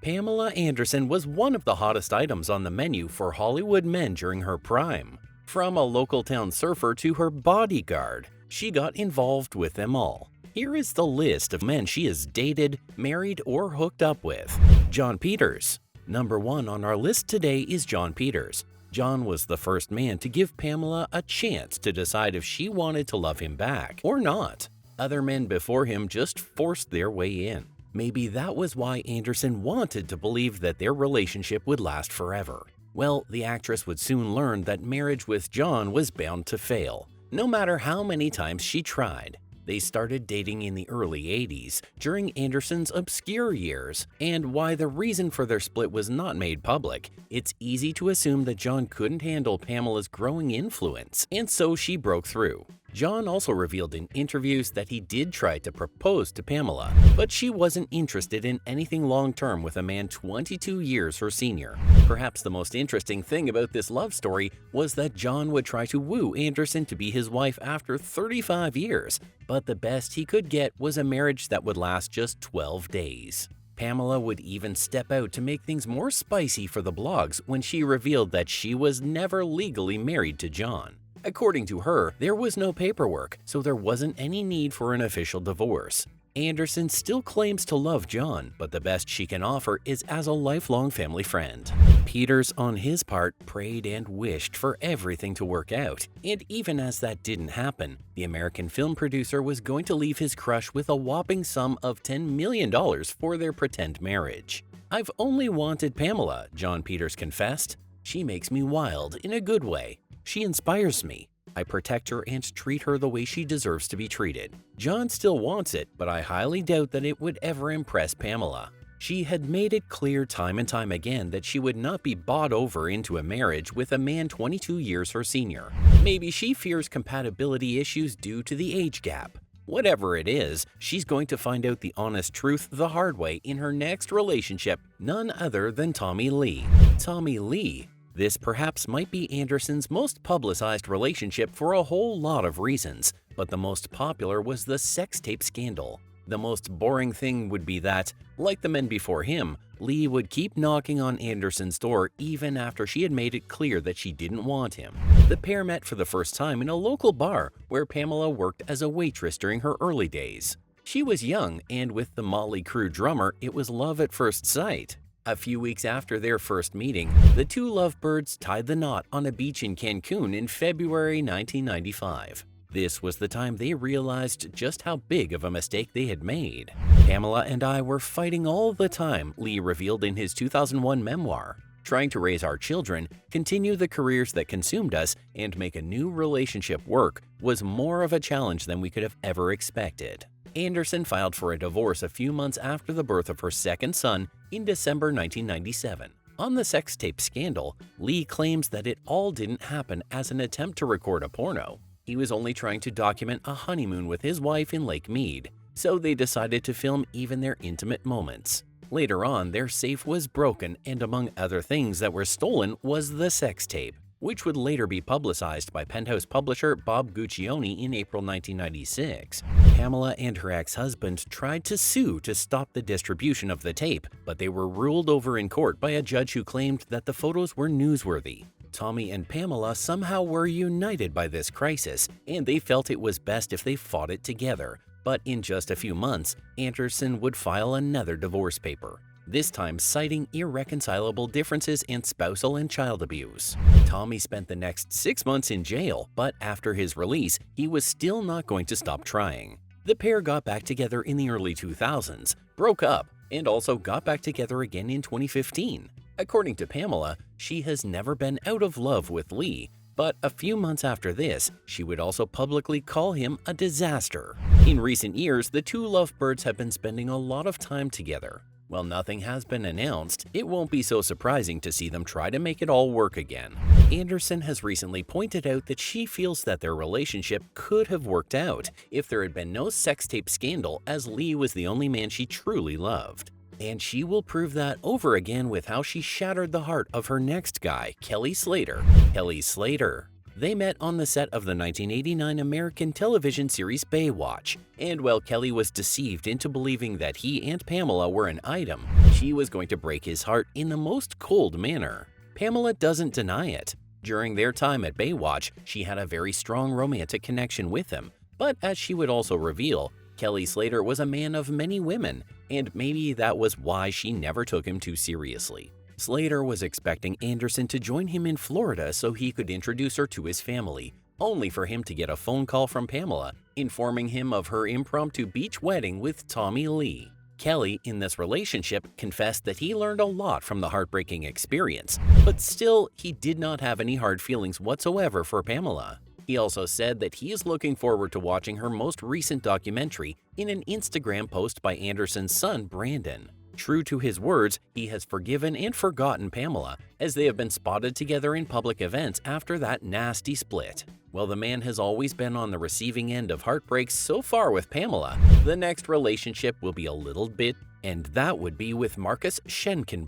Pamela Anderson was one of the hottest items on the menu for Hollywood men during her prime. From a local town surfer to her bodyguard, she got involved with them all. Here is the list of men she has dated, married, or hooked up with. John Peters. Number 1 on our list today is John Peters. John was the first man to give Pamela a chance to decide if she wanted to love him back or not. Other men before him just forced their way in. Maybe that was why Anderson wanted to believe that their relationship would last forever. Well, the actress would soon learn that marriage with John was bound to fail, no matter how many times she tried. They started dating in the early 80s, during Anderson's obscure years, and why the reason for their split was not made public, it's easy to assume that John couldn't handle Pamela's growing influence, and so she broke through. John also revealed in interviews that he did try to propose to Pamela, but she wasn't interested in anything long-term with a man 22 years her senior. Perhaps the most interesting thing about this love story was that John would try to woo Anderson to be his wife after 35 years, but the best he could get was a marriage that would last just 12 days. Pamela would even step out to make things more spicy for the blogs when she revealed that she was never legally married to John. According to her, there was no paperwork, so there wasn't any need for an official divorce. Anderson still claims to love John, but the best she can offer is as a lifelong family friend. Peters, on his part, prayed and wished for everything to work out, and even as that didn't happen, the American film producer was going to leave his crush with a whopping sum of $10 million for their pretend marriage. "I've only wanted Pamela," John Peters confessed. "She makes me wild in a good way. She inspires me. I protect her and treat her the way she deserves to be treated. John still wants it, but I highly doubt that it would ever impress Pamela." She had made it clear time and time again that she would not be bought over into a marriage with a man 22 years her senior. Maybe she fears compatibility issues due to the age gap. Whatever it is, she's going to find out the honest truth the hard way in her next relationship, none other than Tommy Lee. Tommy Lee. This perhaps might be Anderson's most publicized relationship for a whole lot of reasons, but the most popular was the sex tape scandal. The most boring thing would be that, like the men before him, Lee would keep knocking on Anderson's door even after she had made it clear that she didn't want him. The pair met for the first time in a local bar where Pamela worked as a waitress during her early days. She was young, and with the Motley Crue drummer, it was love at first sight. A few weeks after their first meeting, the two lovebirds tied the knot on a beach in Cancun in February 1995. This was the time they realized just how big of a mistake they had made. "Pamela and I were fighting all the time," Lee revealed in his 2001 memoir. "Trying to raise our children, continue the careers that consumed us, and make a new relationship work was more of a challenge than we could have ever expected." Anderson filed for a divorce a few months after the birth of her second son in December 1997. On the sex tape scandal, Lee claims that it all didn't happen as an attempt to record a porno. He was only trying to document a honeymoon with his wife in Lake Mead, so they decided to film even their intimate moments. Later on, their safe was broken, and among other things that were stolen was the sex tape, which would later be publicized by Penthouse publisher Bob Guccione in April 1996. Pamela and her ex-husband tried to sue to stop the distribution of the tape, but they were ruled over in court by a judge who claimed that the photos were newsworthy. Tommy and Pamela somehow were united by this crisis, and they felt it was best if they fought it together. But in just a few months, Anderson would file another divorce paper, this time citing irreconcilable differences in spousal and child abuse. Tommy spent the next 6 months in jail, but after his release, he was still not going to stop trying. The pair got back together in the early 2000s, broke up, and also got back together again in 2015. According to Pamela, she has never been out of love with Lee, but a few months after this, she would also publicly call him a disaster. In recent years, the two lovebirds have been spending a lot of time together. While nothing has been announced, it won't be so surprising to see them try to make it all work again. Anderson has recently pointed out that she feels that their relationship could have worked out if there had been no sex tape scandal, as Lee was the only man she truly loved. And she will prove that over again with how she shattered the heart of her next guy, Kelly Slater. Kelly Slater. They met on the set of the 1989 American television series Baywatch, and while Kelly was deceived into believing that he and Pamela were an item, she was going to break his heart in the most cold manner. Pamela doesn't deny it. During their time at Baywatch, she had a very strong romantic connection with him, but as she would also reveal, Kelly Slater was a man of many women, and maybe that was why she never took him too seriously. Slater was expecting Anderson to join him in Florida so he could introduce her to his family, only for him to get a phone call from Pamela informing him of her impromptu beach wedding with Tommy Lee. Kelly, in this relationship, confessed that he learned a lot from the heartbreaking experience, but still, he did not have any hard feelings whatsoever for Pamela. He also said that he is looking forward to watching her most recent documentary in an Instagram post by Anderson's son, Brandon. True to his words, he has forgiven and forgotten Pamela, as they have been spotted together in public events after that nasty split. While the man has always been on the receiving end of heartbreaks so far with Pamela, the next relationship will be a little bit, and that would be with Marcus Schenken.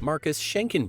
Marcus Schenken.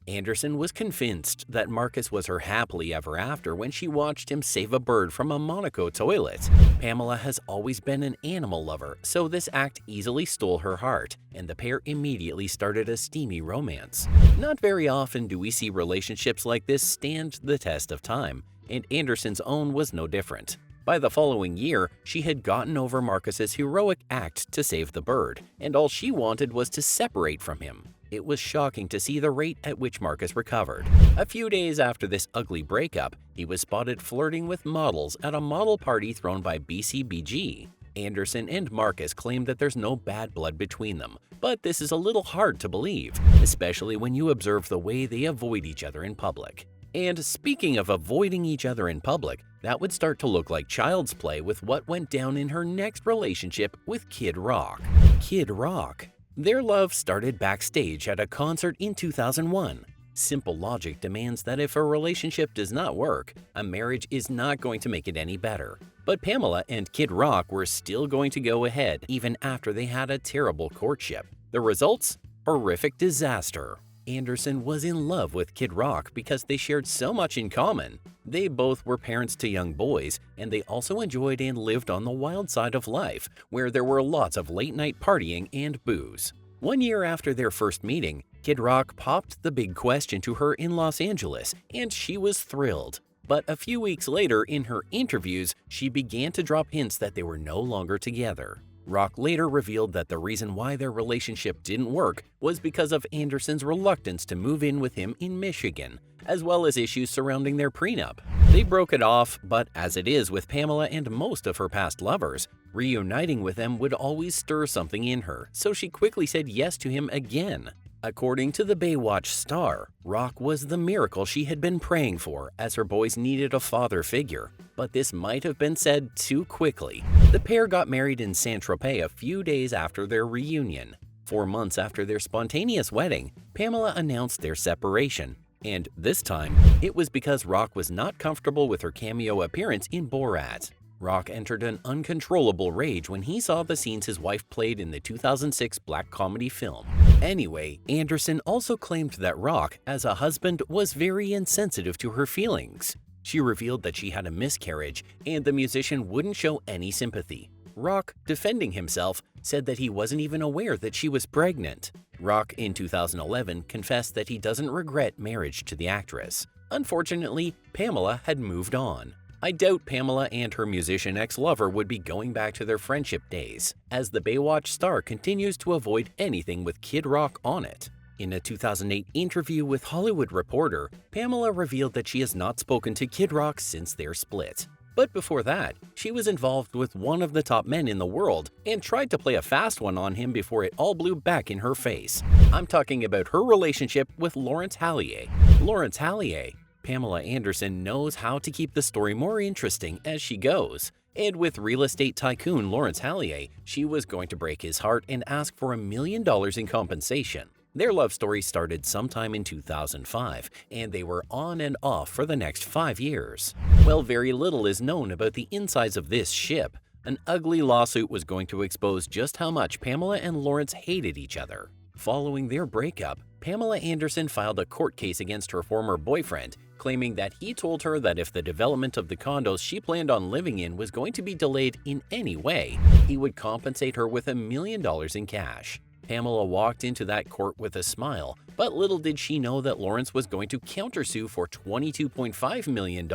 Anderson was convinced that Marcus was her happily ever after when she watched him save a bird from a Monaco toilet. Pamela has always been an animal lover, so this act easily stole her heart, and the pair immediately started a steamy romance. Not very often do we see relationships like this stand the test of time, and Anderson's own was no different. By the following year, she had gotten over Marcus's heroic act to save the bird, and all she wanted was to separate from him. It was shocking to see the rate at which Marcus recovered. A few days after this ugly breakup, he was spotted flirting with models at a model party thrown by BCBG. Anderson and Marcus claim that there's no bad blood between them, but this is a little hard to believe, especially when you observe the way they avoid each other in public. And speaking of avoiding each other in public, that would start to look like child's play with what went down in her next relationship with Kid Rock. Kid Rock. Their love started backstage at a concert in 2001. Simple logic demands that if a relationship does not work, a marriage is not going to make it any better. But Pamela and Kid Rock were still going to go ahead even after they had a terrible courtship. The results? Horrific disaster. Anderson was in love with Kid Rock because they shared so much in common. They both were parents to young boys, and they also enjoyed and lived on the wild side of life, where there were lots of late-night partying and booze. 1 year after their first meeting, Kid Rock popped the big question to her in Los Angeles, and she was thrilled. But a few weeks later, in her interviews, she began to drop hints that they were no longer together. Rock later revealed that the reason why their relationship didn't work was because of Anderson's reluctance to move in with him in Michigan, as well as issues surrounding their prenup. They broke it off, but as it is with Pamela and most of her past lovers, reuniting with them would always stir something in her, so she quickly said yes to him again. According to the Baywatch star, Rock was the miracle she had been praying for, as her boys needed a father figure. But this might have been said too quickly. The pair got married in Saint-Tropez a few days after their reunion. 4 months after their spontaneous wedding, Pamela announced their separation. And this time, it was because Rock was not comfortable with her cameo appearance in Borat. Rock entered an uncontrollable rage when he saw the scenes his wife played in the 2006 black comedy film. Anyway, Anderson also claimed that Rock, as a husband, was very insensitive to her feelings. She revealed that she had a miscarriage, and the musician wouldn't show any sympathy. Rock, defending himself, said that he wasn't even aware that she was pregnant. Rock, in 2011, confessed that he doesn't regret marriage to the actress. Unfortunately, Pamela had moved on. I doubt Pamela and her musician ex-lover would be going back to their friendship days, as the Baywatch star continues to avoid anything with Kid Rock on it. In a 2008 interview with Hollywood Reporter, Pamela revealed that she has not spoken to Kid Rock since their split. But before that, she was involved with one of the top men in the world and tried to play a fast one on him before it all blew back in her face. I'm talking about her relationship with Lawrence Hallier. Lawrence Hallier. Pamela Anderson knows how to keep the story more interesting as she goes. And with real estate tycoon Lawrence Hallier, she was going to break his heart and ask for $1 million in compensation. Their love story started sometime in 2005, and they were on and off for the next 5 years. Well, very little is known about the insides of this ship. An ugly lawsuit was going to expose just how much Pamela and Lawrence hated each other. Following their breakup, Pamela Anderson filed a court case against her former boyfriend, claiming that he told her that if the development of the condos she planned on living in was going to be delayed in any way, he would compensate her with $1 million in cash. Pamela walked into that court with a smile, but little did she know that Lawrence was going to countersue for $22.5 million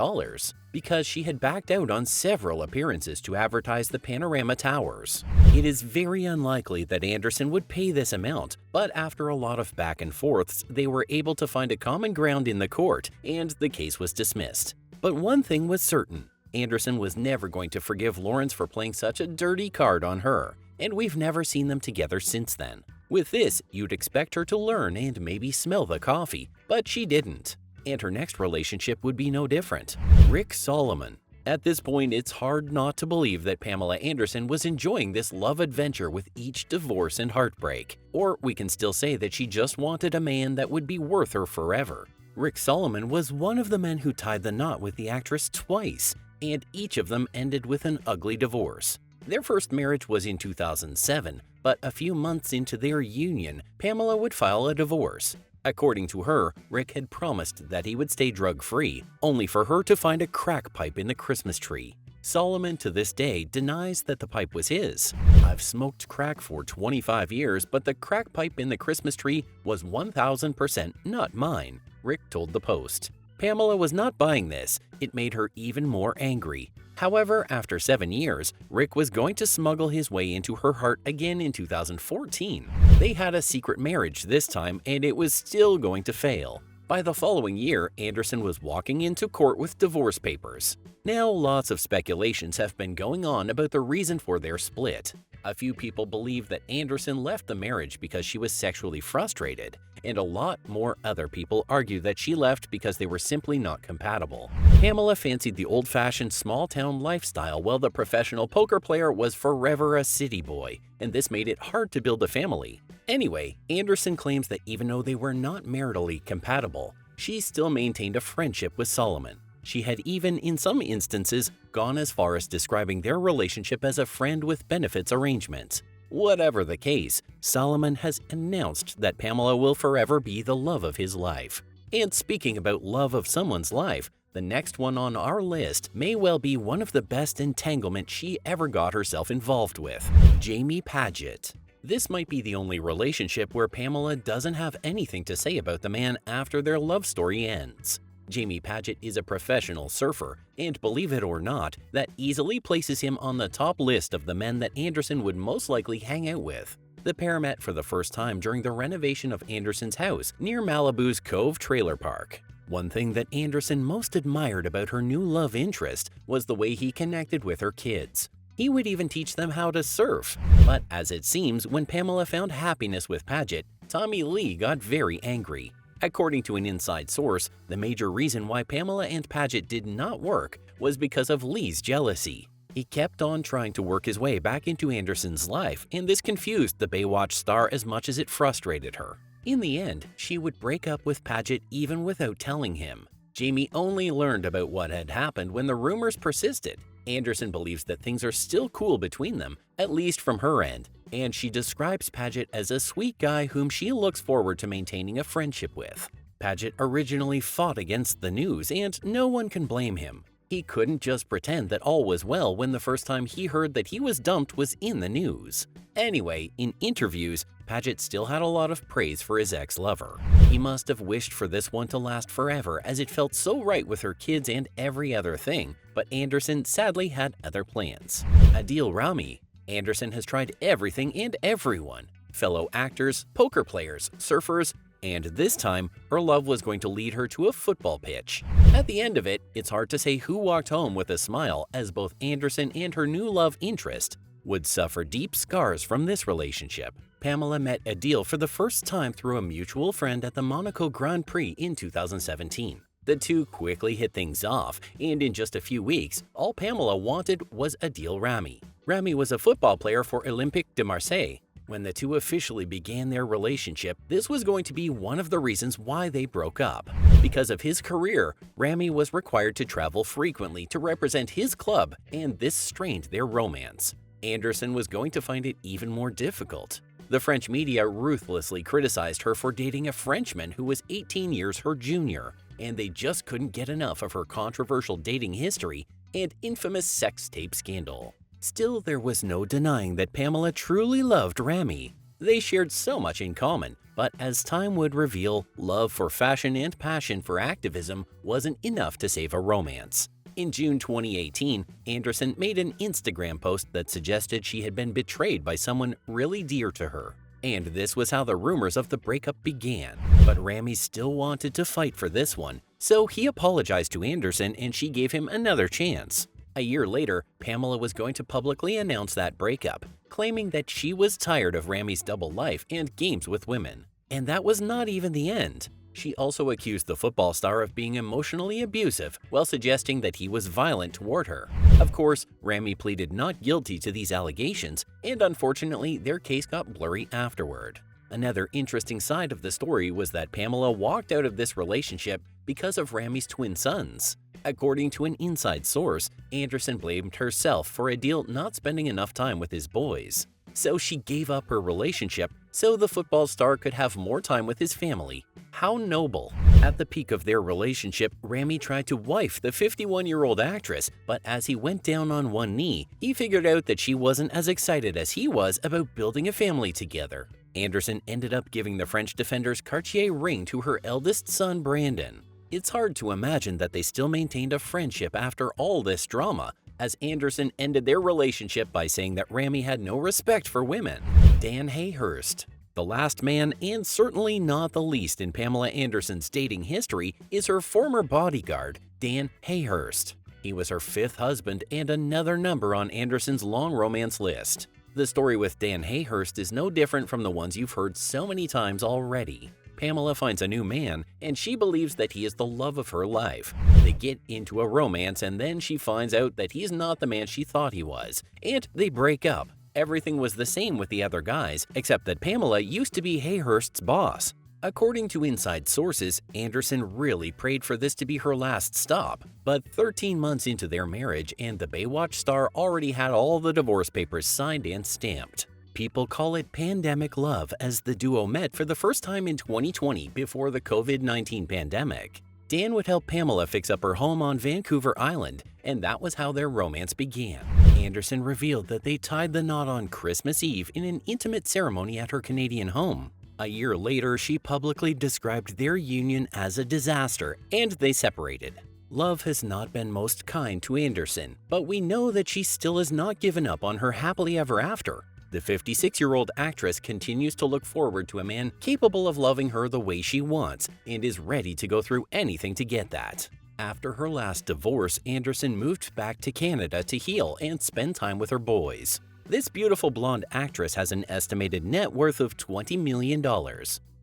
because she had backed out on several appearances to advertise the Panorama Towers. It is very unlikely that Anderson would pay this amount, but after a lot of back and forths, they were able to find a common ground in the court, and the case was dismissed. But one thing was certain: Anderson was never going to forgive Lawrence for playing such a dirty card on her, and we've never seen them together since then. With this, you'd expect her to learn and maybe smell the coffee, but she didn't. And her next relationship would be no different. Rick Salomon. At this point, it's hard not to believe that Pamela Anderson was enjoying this love adventure with each divorce and heartbreak. Or we can still say that she just wanted a man that would be worth her forever. Rick Salomon was one of the men who tied the knot with the actress twice, and each of them ended with an ugly divorce. Their first marriage was in 2007, but a few months into their union, Pamela would file a divorce. According to her, Rick had promised that he would stay drug-free, only for her to find a crack pipe in the Christmas tree. Salomon to this day denies that the pipe was his. "I've smoked crack for 25 years, but the crack pipe in the Christmas tree was 1000% not mine," Rick told the Post. Pamela was not buying this. It made her even more angry. However, after 7 years, Rick was going to smuggle his way into her heart again in 2014. They had a secret marriage this time, and it was still going to fail. By the following year, Anderson was walking into court with divorce papers. Now, lots of speculations have been going on about the reason for their split. A few people believe that Anderson left the marriage because she was sexually frustrated, and a lot more other people argue that she left because they were simply not compatible. Pamela fancied the old-fashioned small-town lifestyle, while the professional poker player was forever a city boy, and this made it hard to build a family. Anyway, Anderson claims that even though they were not maritally compatible, she still maintained a friendship with Salomon. She had even, in some instances, gone as far as describing their relationship as a friend with benefits arrangement. Whatever the case, Salomon has announced that Pamela will forever be the love of his life. And speaking about love of someone's life, the next one on our list may well be one of the best entanglements she ever got herself involved with: Jamie Padgett. This might be the only relationship where Pamela doesn't have anything to say about the man after their love story ends. Jamie Padgett is a professional surfer, and believe it or not, that easily places him on the top list of the men that Anderson would most likely hang out with. The pair met for the first time during the renovation of Anderson's house near Malibu's Cove Trailer Park. One thing that Anderson most admired about her new love interest was the way he connected with her kids. He would even teach them how to surf. But as it seems, when Pamela found happiness with Padgett, Tommy Lee got very angry. According to an inside source, the major reason why Pamela and Padgett did not work was because of Lee's jealousy. He kept on trying to work his way back into Anderson's life, and this confused the Baywatch star as much as it frustrated her. In the end, she would break up with Padgett even without telling him. Jamie only learned about what had happened when the rumors persisted. Anderson believes that things are still cool between them, at least from her end, and she describes Padgett as a sweet guy whom she looks forward to maintaining a friendship with. Padgett originally fought against the news, and no one can blame him. He couldn't just pretend that all was well when the first time he heard that he was dumped was in the news. Anyway, in interviews, Padgett still had a lot of praise for his ex-lover. He must have wished for this one to last forever, as it felt so right with her kids and every other thing, but Anderson sadly had other plans. Adil Rami. Anderson has tried everything and everyone: fellow actors, poker players, surfers, and this time, her love was going to lead her to a football pitch. At the end of it, it's hard to say who walked home with a smile, as both Anderson and her new love interest would suffer deep scars from this relationship. Pamela met Adil for the first time through a mutual friend at the Monaco Grand Prix in 2017. The two quickly hit things off, and in just a few weeks, all Pamela wanted was Adil Rami. Rami was a football player for Olympique de Marseille. When the two officially began their relationship, this was going to be one of the reasons why they broke up. Because of his career, Rami was required to travel frequently to represent his club, and this strained their romance. Anderson was going to find it even more difficult. The French media ruthlessly criticized her for dating a Frenchman who was 18 years her junior, and they just couldn't get enough of her controversial dating history and infamous sex tape scandal. Still, there was no denying that Pamela truly loved Rami. They shared so much in common, but as time would reveal, love for fashion and passion for activism wasn't enough to save a romance. In June 2018, Anderson made an Instagram post that suggested she had been betrayed by someone really dear to her. And this was how the rumors of the breakup began. But Rami still wanted to fight for this one, so he apologized to Anderson and she gave him another chance. A year later, Pamela was going to publicly announce that breakup, claiming that she was tired of Rami's double life and games with women. And that was not even the end. She also accused the football star of being emotionally abusive while suggesting that he was violent toward her. Of course, Rami pleaded not guilty to these allegations, and unfortunately, their case got blurry afterward. Another interesting side of the story was that Pamela walked out of this relationship because of Rami's twin sons. According to an inside source, Anderson blamed herself for Adil not spending enough time with his boys. So she gave up her relationship so the football star could have more time with his family. How noble. At the peak of their relationship, Rami tried to wife the 51-year-old actress, but as he went down on one knee, he figured out that she wasn't as excited as he was about building a family together. Anderson ended up giving the French defender's Cartier ring to her eldest son, Brandon. It's hard to imagine that they still maintained a friendship after all this drama, as Anderson ended their relationship by saying that Rami had no respect for women. Dan Hayhurst. The last man, and certainly not the least in Pamela Anderson's dating history, is her former bodyguard, Dan Hayhurst. He was her fifth husband and another number on Anderson's long romance list. The story with Dan Hayhurst is no different from the ones you've heard so many times already. Pamela finds a new man, and she believes that he is the love of her life. They get into a romance, and then she finds out that he's not the man she thought he was, and they break up. Everything was the same with the other guys, except that Pamela used to be Hayhurst's boss. According to inside sources, Anderson really prayed for this to be her last stop, but 13 months into their marriage and the Baywatch star already had all the divorce papers signed and stamped. People call it pandemic love as the duo met for the first time in 2020 before the COVID-19 pandemic. Dan would help Pamela fix up her home on Vancouver Island, and that was how their romance began. Anderson revealed that they tied the knot on Christmas Eve in an intimate ceremony at her Canadian home. A year later, she publicly described their union as a disaster, and they separated. Love has not been most kind to Anderson, but we know that she still has not given up on her happily ever after. The 56-year-old actress continues to look forward to a man capable of loving her the way she wants and is ready to go through anything to get that. After her last divorce, Anderson moved back to Canada to heal and spend time with her boys. This beautiful blonde actress has an estimated net worth of $20 million.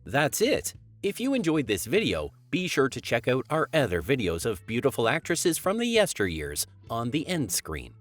That's it. If you enjoyed this video, be sure to check out our other videos of beautiful actresses from the yesteryears on the end screen.